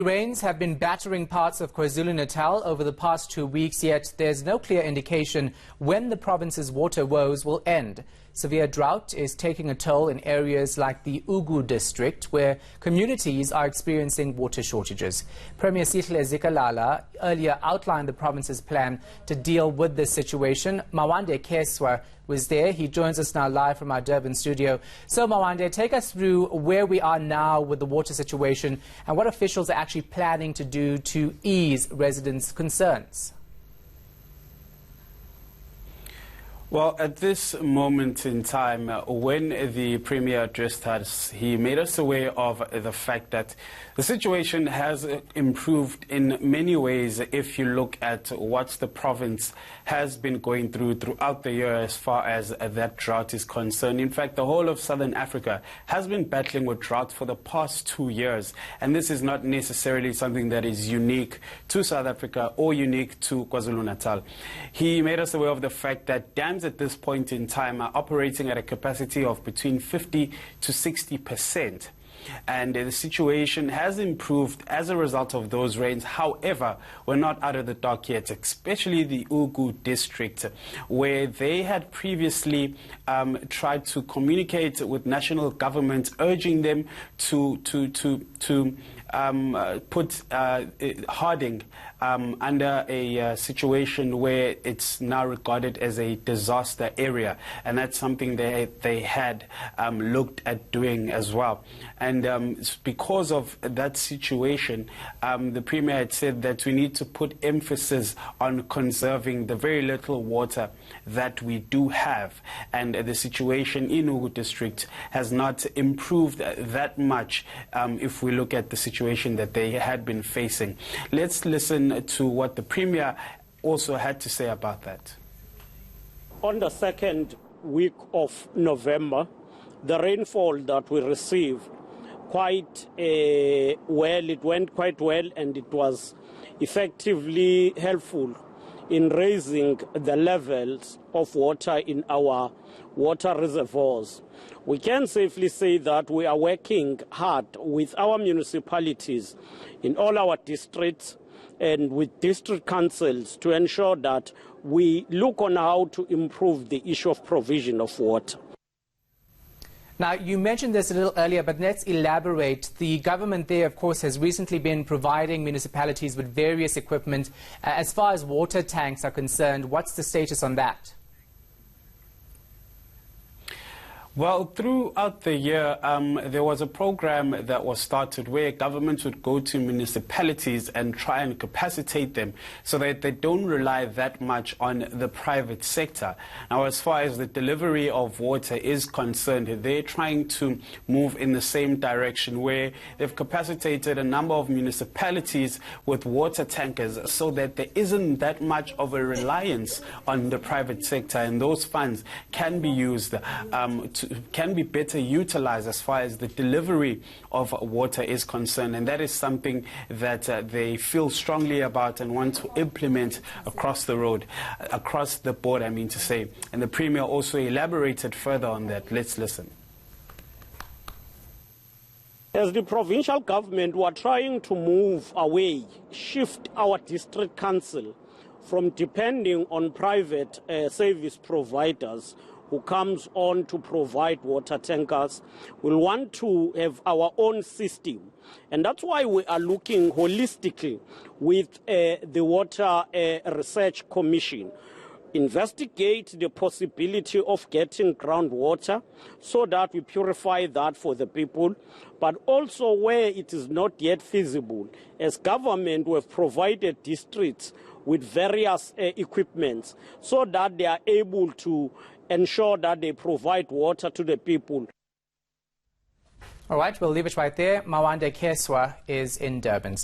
Rains have been battering parts of KwaZulu-Natal over the past 2 weeks, yet there's no clear indication when the province's water woes will end. Severe drought is taking a toll in areas like the Ugu district, where communities are experiencing water shortages. Premier Sihle Zikalala earlier outlined the province's plan to deal with this situation. Mawande Keswa was there. He joins us now live from our Durban studio. So Mawande, take us through where we are now with the water situation and what officials are actually planning to do to ease residents' concerns. Well, at this moment in time, when the Premier addressed us, he made us aware of the fact that the situation has improved in many ways if you look at what the province has been going throughout the year as far as that drought is concerned. In fact, the whole of Southern Africa has been battling with drought for the past 2 years, and this is not necessarily something that is unique to South Africa or unique to KwaZulu-Natal. He made us aware of the fact that dams at this point in time are operating at a capacity of between 50 to 60%. And the situation has improved as a result of those rains. However, we're not out of the dark yet, especially the Ugu district, where they had previously tried to communicate with national government, urging them to put Harding under a situation where it's now regarded as a disaster area, and that's something they had looked at doing as well. And because of that situation, the Premier had said that we need to put emphasis on conserving the very little water that we do have, and the situation in Ugu district has not improved that much if we look at the situation that they had been facing. Let's listen to what the Premier also had to say about that. On the second week of November, the rainfall that we received it went quite well, and it was effectively helpful in raising the levels of water in our water reservoirs. We can safely say that we are working hard with our municipalities in all our districts and with district councils to ensure that we look on how to improve the issue of provision of water. Now, you mentioned this a little earlier, but let's elaborate. The government there, of course, has recently been providing municipalities with various equipment. As far as water tanks are concerned, what's the status on that? Well, throughout the year, there was a program that was started where governments would go to municipalities and try and capacitate them so that they don't rely that much on the private sector. Now, as far as the delivery of water is concerned, they're trying to move in the same direction where they've capacitated a number of municipalities with water tankers so that there isn't that much of a reliance on the private sector, and those funds can be used can be better utilized as far as the delivery of water is concerned, and that is something that they feel strongly about and want to implement across the board, I mean to say. And the Premier also elaborated further on that. Let's listen. As the provincial government, we are trying to move away, shift our district council from depending on private service providers who comes on to provide water tankers. We'll want to have our own system. And that's why we are looking holistically with the Water Research Commission. Investigate the possibility of getting groundwater so that we purify that for the people, but also where it is not yet feasible. As government, we have provided districts with various equipments so that they are able to ensure that they provide water to the people. All right, we'll leave it right there. Mawande Keswa is in Durban.